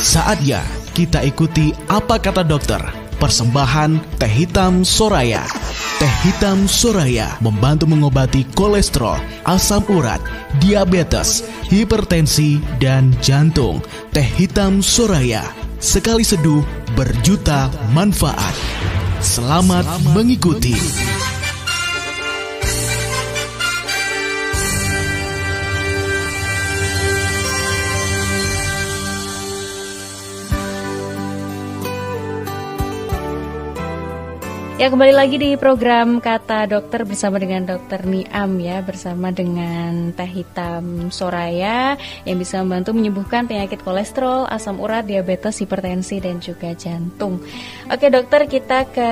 Saatnya kita ikuti apa kata dokter. Persembahan Teh Hitam Soraya. Teh Hitam Soraya membantu mengobati kolesterol, asam urat, diabetes, hipertensi, dan jantung. Teh Hitam Soraya, sekali seduh berjuta manfaat. Selamat mengikuti. Ya, kembali lagi di program Kata Dokter bersama dengan Dokter Niam ya, bersama dengan Teh Hitam Soraya yang bisa membantu menyembuhkan penyakit kolesterol, asam urat, diabetes, hipertensi, dan juga jantung. Oke dokter, kita ke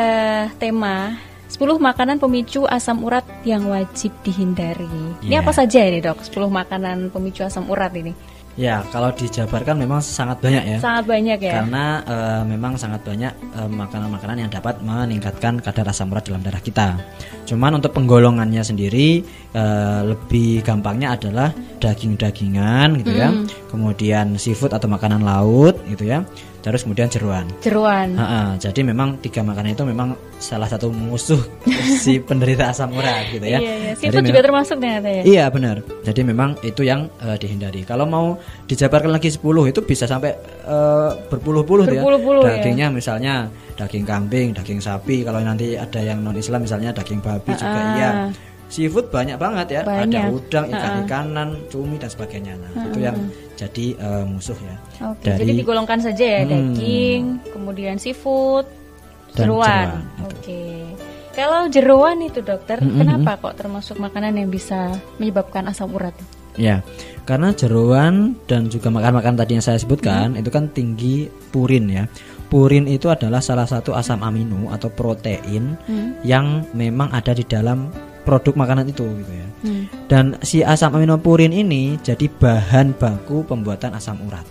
tema 10 makanan pemicu asam urat yang wajib dihindari. Ini apa saja ini dok, 10 makanan pemicu asam urat ini? Ya, kalau dijabarkan memang sangat banyak ya. Sangat banyak ya. Karena memang sangat banyak makanan-makanan yang dapat meningkatkan kadar asam urat dalam darah kita. Cuman untuk penggolongannya sendiri lebih gampangnya adalah daging-dagingan gitu ya. Kemudian seafood atau makanan laut gitu ya. Terus kemudian jeroan. Jadi memang 3 makanan itu memang salah satu musuh si penderita asam urat gitu ya. Iya. Seafood juga termasuk ternyata ya. Iya benar. Jadi memang itu yang dihindari. Kalau mau dijabarkan lagi 10 itu bisa sampai berpuluh-puluh ya. Dagingnya misalnya daging kambing, daging sapi. Kalau nanti ada yang non Islam misalnya daging babi juga iya. Seafood banyak banget ya. Ada udang, ikan-ikanan, cumi dan sebagainya. Nah, itu yang jadi musuh ya. Oke, jadi digolongkan saja ya, daging, kemudian seafood, jeroan. Oke. Kalau jeroan itu dokter, kenapa kok termasuk makanan yang bisa menyebabkan asam urat? Ya, karena jeroan dan juga makan-makan tadi yang saya sebutkan itu kan tinggi purin ya. Purin itu adalah salah satu asam amino atau protein yang memang ada di dalam produk makanan itu gitu ya. Dan si asam amino purin ini jadi bahan baku pembuatan asam urat.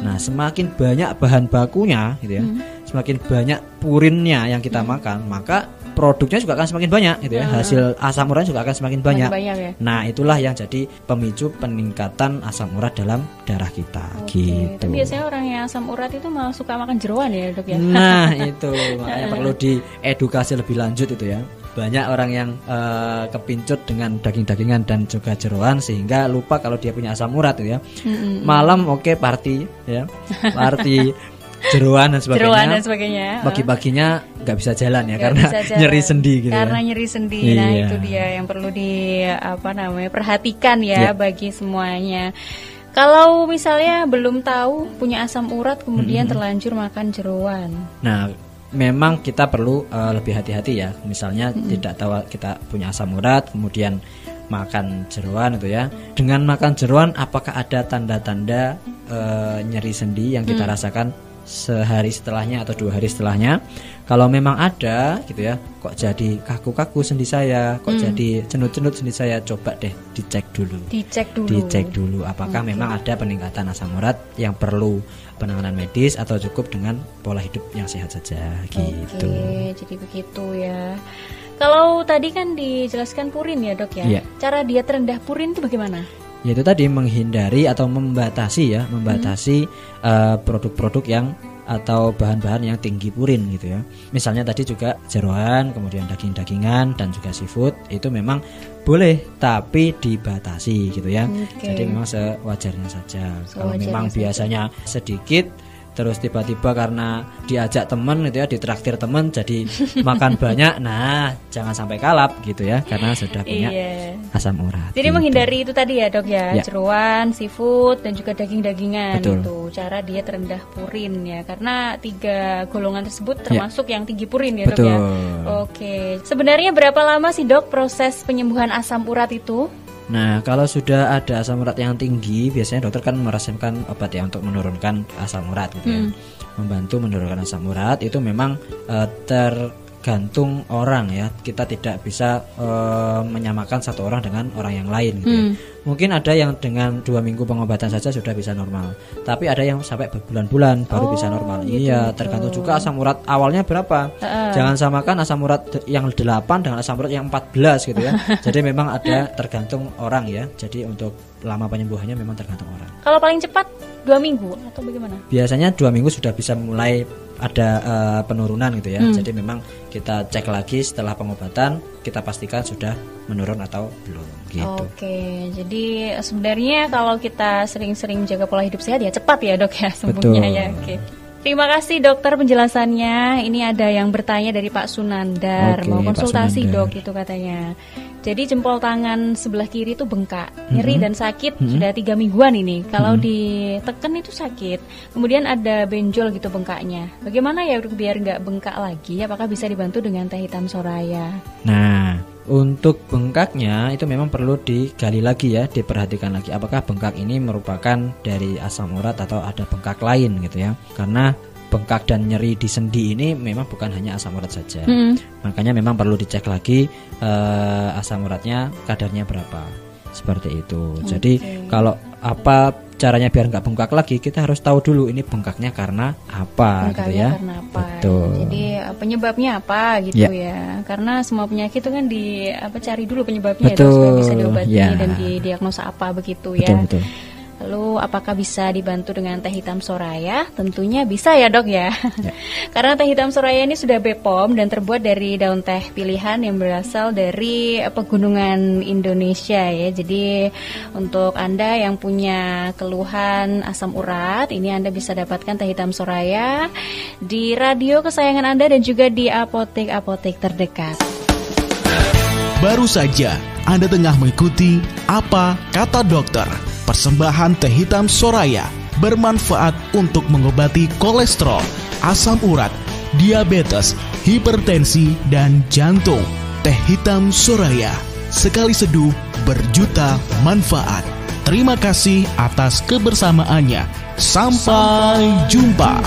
Nah, semakin banyak bahan bakunya gitu ya, semakin banyak purinnya yang kita makan, maka produknya juga akan semakin banyak gitu ya. Hasil asam urat juga akan semakin banyak ya? Nah, itulah yang jadi pemicu peningkatan asam urat dalam darah kita. Gitu. Tapi biasanya orang yang asam urat itu malah suka makan jeroan ya dok ya. Nah itu makanya perlu diedukasi lebih lanjut itu ya. Banyak orang yang kepincut dengan daging-dagingan dan juga jeroan sehingga lupa kalau dia punya asam urat ya. Malam party ya, party jeroan dan sebagainya. Pagi-paginya nggak bisa jalan ya karena nyeri sendi gitu. Karena nyeri sendi. Nah itu dia yang perlu perhatikan ya bagi semuanya. Kalau misalnya belum tahu punya asam urat kemudian terlanjur makan jeroan. Nah, memang kita perlu lebih hati-hati ya. Misalnya tidak tahu kita punya asam urat kemudian makan jeroan itu ya. Dengan makan jeroan apakah ada tanda-tanda nyeri sendi yang kita rasakan sehari setelahnya atau 2 hari setelahnya? Kalau memang ada gitu ya, kok jadi kaku-kaku sendi saya, kok jadi cenut-cenut sendi saya, coba deh dicek dulu apakah memang ada peningkatan asam urat yang perlu penanganan medis atau cukup dengan pola hidup yang sehat saja gitu. Jadi begitu ya. Kalau tadi kan dijelaskan purin ya dok ya. Cara diet rendah purin itu bagaimana? Yaitu tadi menghindari atau membatasi produk-produk yang atau bahan-bahan yang tinggi purin gitu ya. Misalnya tadi juga jeroan, kemudian daging-dagingan dan juga seafood itu memang boleh tapi dibatasi gitu ya. Jadi memang sewajarnya saja. Kalau memang biasanya sedikit terus tiba-tiba karena diajak teman gitu ya, ditraktir teman jadi makan banyak, nah jangan sampai kalap gitu ya karena sudah punya asam urat. Jadi menghindari itu tadi ya dok ya, jeroan, seafood dan juga daging-dagingan. Itu cara diet rendah purin ya, karena 3 golongan tersebut termasuk yang tinggi purin ya dok ya. Oke, sebenarnya berapa lama sih dok proses penyembuhan asam urat itu? Nah, kalau sudah ada asam urat yang tinggi, biasanya dokter kan meresepkan obat ya untuk menurunkan asam urat gitu ya. Membantu menurunkan asam urat itu memang tergantung orang ya. Kita tidak bisa menyamakan satu orang dengan orang yang lain gitu ya. Mungkin ada yang dengan 2 minggu pengobatan saja sudah bisa normal, tapi ada yang sampai berbulan-bulan baru bisa normal. Iya, tergantung juga asam urat awalnya berapa. Jangan samakan asam urat yang 8 dengan asam urat yang 14 gitu ya. Jadi memang ada tergantung orang ya. Jadi untuk lama penyembuhannya memang tergantung orang. Kalau paling cepat 2 minggu atau bagaimana? Biasanya 2 minggu sudah bisa mulai ada penurunan gitu ya. Jadi memang kita cek lagi setelah pengobatan, kita pastikan sudah menurun atau belum gitu. Oke, jadi sebenarnya kalau kita sering-sering jaga pola hidup sehat ya cepat ya dok ya sembuhnya ya. Oke. Terima kasih dokter penjelasannya. Ini ada yang bertanya dari Pak Sunandar. Mau konsultasi dok itu katanya. Jadi jempol tangan sebelah kiri itu bengkak, nyeri dan sakit sudah 3 mingguan ini. Kalau diteken itu sakit. Kemudian ada benjol gitu bengkaknya. Bagaimana ya biar nggak bengkak lagi? Apakah bisa dibantu dengan teh hitam soraya? Nah, untuk bengkaknya itu memang perlu digali lagi ya, diperhatikan lagi. Apakah bengkak ini merupakan dari asam urat atau ada bengkak lain gitu ya? Karena bengkak dan nyeri di sendi ini memang bukan hanya asam urat saja. Makanya memang perlu dicek lagi asam uratnya kadarnya berapa. Seperti itu. Jadi kalau apa caranya biar nggak bengkak lagi, kita harus tahu dulu ini bengkaknya karena apa gitu ya. Karena apa? Betul. Jadi penyebabnya apa gitu ya. Karena semua penyakit itu kan cari dulu penyebabnya itu supaya bisa diobati dan didiagnosa apa begitu ya. Betul. Lalu apakah bisa dibantu dengan teh hitam soraya? Tentunya bisa ya dok ya. Karena teh hitam soraya ini sudah BPOM dan terbuat dari daun teh pilihan yang berasal dari pegunungan Indonesia ya. Jadi untuk Anda yang punya keluhan asam urat, ini Anda bisa dapatkan teh hitam soraya di radio kesayangan Anda dan juga di apotek-apotek terdekat. Baru saja Anda tengah mengikuti Apa Kata Dokter. Persembahan teh hitam soraya bermanfaat untuk mengobati kolesterol, asam urat, diabetes, hipertensi, dan jantung. Teh hitam soraya, sekali seduh berjuta manfaat. Terima kasih atas kebersamaannya. Sampai jumpa.